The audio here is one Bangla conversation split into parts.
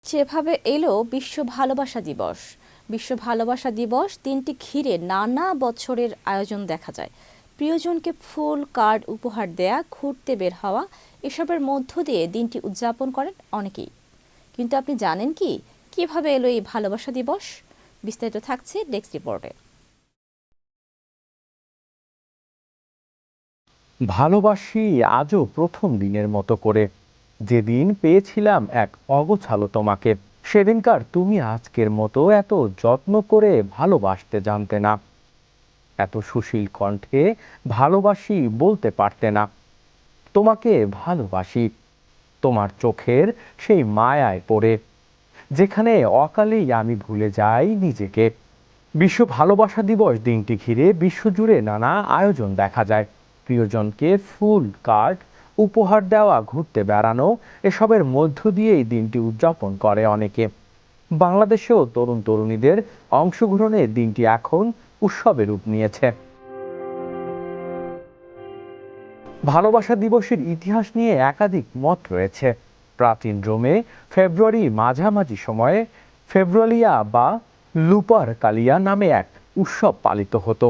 যেভাবে এলো বিশ্ব ভালোবাসা দিবস। বিশ্ব ভালোবাসা দিবস দিনটি ঘিরে নানা বছরের আয়োজন দেখা যায়। প্রিয়জনকে ফুল, কার্ড উপহার দেয়া, ঘুরতে বের হওয়া, এসবের মধ্য দিয়ে দিনটি উদযাপন করেন অনেকেই। কিন্তু আপনি জানেন কি কিভাবে এলো এই ভালোবাসা দিবস? বিস্তারিত থাকছে ডেস্ক রিপোর্টে। ভালোবাসি আজও প্রথম দিনের মতো করে, যেদিন পেয়েছিলাম এক অগোছালো তোমাকে। সেদিনকার তুমি আজকের মতো এত যত্ন করে ভালোবাসতে জানতে না, এত সুশীল কণ্ঠে ভালোবাসি বলতে পারতে না। তোমাকে ভালোবাসি তোমার চোখের সেই মায়ায় পড়ে, যেখানে অকালেই আমি ভুলে যাই নিজেকে। বিশ্ব ভালোবাসা দিবস দিনটি ঘিরে বিশ্বজুড়ে নানা আয়োজন দেখা যায়। প্রিয়জনকে ফুল, কার্ড উপহার দেওয়া, ঘুরতে বেড়ানো, এসবের মধ্য দিয়েই দিনটি উদযাপন করে অনেকে। বাংলাদেশেও তরুণ তরুণীদের অংশগ্রহণে দিনটি এখন উৎসবের রূপ নিয়েছে। ভালোবাসা দিবসের ইতিহাস নিয়ে একাধিক মত রয়েছে। প্রাচীন রোমে ফেব্রুয়ারি মাঝামাঝি সময়ে ফেব্রুয়ালিয়া বা লুপার কালিয়া নামে এক উৎসব পালিত হতো।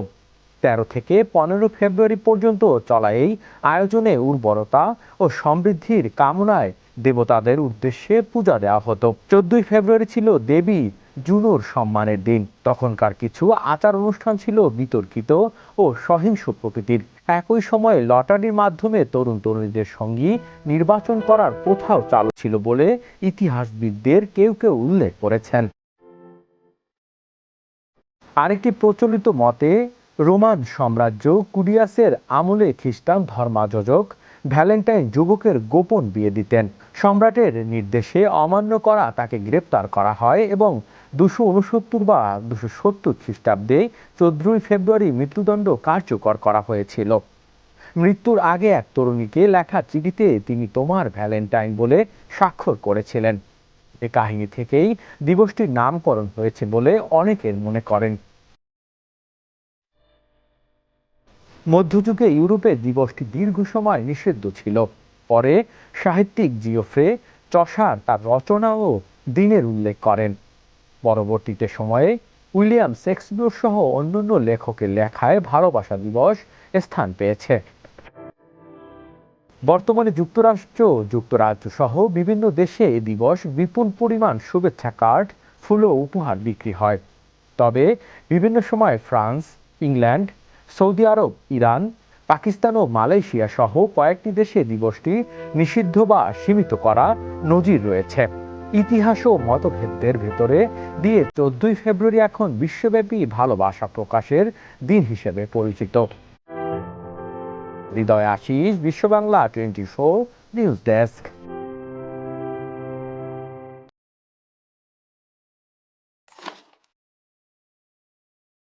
13 থেকে 15 ফেব্রুয়ারি পর্যন্ত চলা এই আয়োজনে উর্বরতা ও সমৃদ্ধির কামনায় দেবতাদের উদ্দেশ্যে পূজা দেওয়া হতো। 14 ফেব্রুয়ারি ছিল দেবী জুনোর সম্মানের দিন। তখনকার কিছু আচার অনুষ্ঠান ছিল বিতর্কিত ও সহিংস প্রকৃতির। একই সময়ে লটারির মাধ্যমে তরুণ তরুণীদের সঙ্গী নির্বাচন করার প্রথাও চালু ছিল বলে ইতিহাসবিদদের কেউ কেউ উল্লেখ করেছেন। আরেকটি প্রচলিত মতে, রোমান সাম্রাজ্য কুরিয়াসের আমলে খ্রিস্টান ধর্মাযোজক ভ্যালেন্টাইন যুবকের গোপন বিয়ে দিতেন। সম্রাটের নির্দেশে অমান্য করা তাকে গ্রেপ্তার করা হয় এবং 269 বা 270 খ্রিস্টাব্দে 14 ফেব্রুয়ারি মৃত্যুদণ্ড কার্যকর করা হয়েছিল। মৃত্যুর আগে এক তরুণীকে লেখা চিঠিতে তিনি তোমার ভ্যালেন্টাইন বলে স্বাক্ষর করেছিলেন। এ কাহিনী থেকেই দিবসটির নামকরণ হয়েছে বলে অনেকের মনে করেন। মধ্যযুগে ইউরোপে দিবসটি দীর্ঘ সময় নিষিদ্ধ ছিল। পরে সাহিত্যিক জিওফ্রে চসার তার রচনা ও দিনের উল্লেখ করেন। পরবর্তীতে সময়ে উইলিয়াম শেক্সপিয়র সহ অন্যান্য লেখকের লেখায় ভালোবাসা দিবস স্থান পেয়েছে। বর্তমানে যুক্তরাজ্য সহ বিভিন্ন দেশে এ দিবস বিপুল পরিমাণ শুভেচ্ছা কার্ড, ফুল ও উপহার বিক্রি হয়। তবে বিভিন্ন সময় ফ্রান্স, ইংল্যান্ড, সৌদি আরব, ইরান, পাকিস্তান ও মালয়েশিয়া সহ কয়েকটি দেশে দিবসটি নিষিদ্ধ বা সীমিত করা নজির রয়েছে। ইতিহাস ও মতভেদের ভেতরে দিয়ে 14 ফেব্রুয়ারি এখন বিশ্বব্যাপী ভালোবাসা প্রকাশের দিন হিসেবে পরিচিত। হৃদয় আশিস, বিশ্ব বাংলা 24 নিউজ ডেস্ক।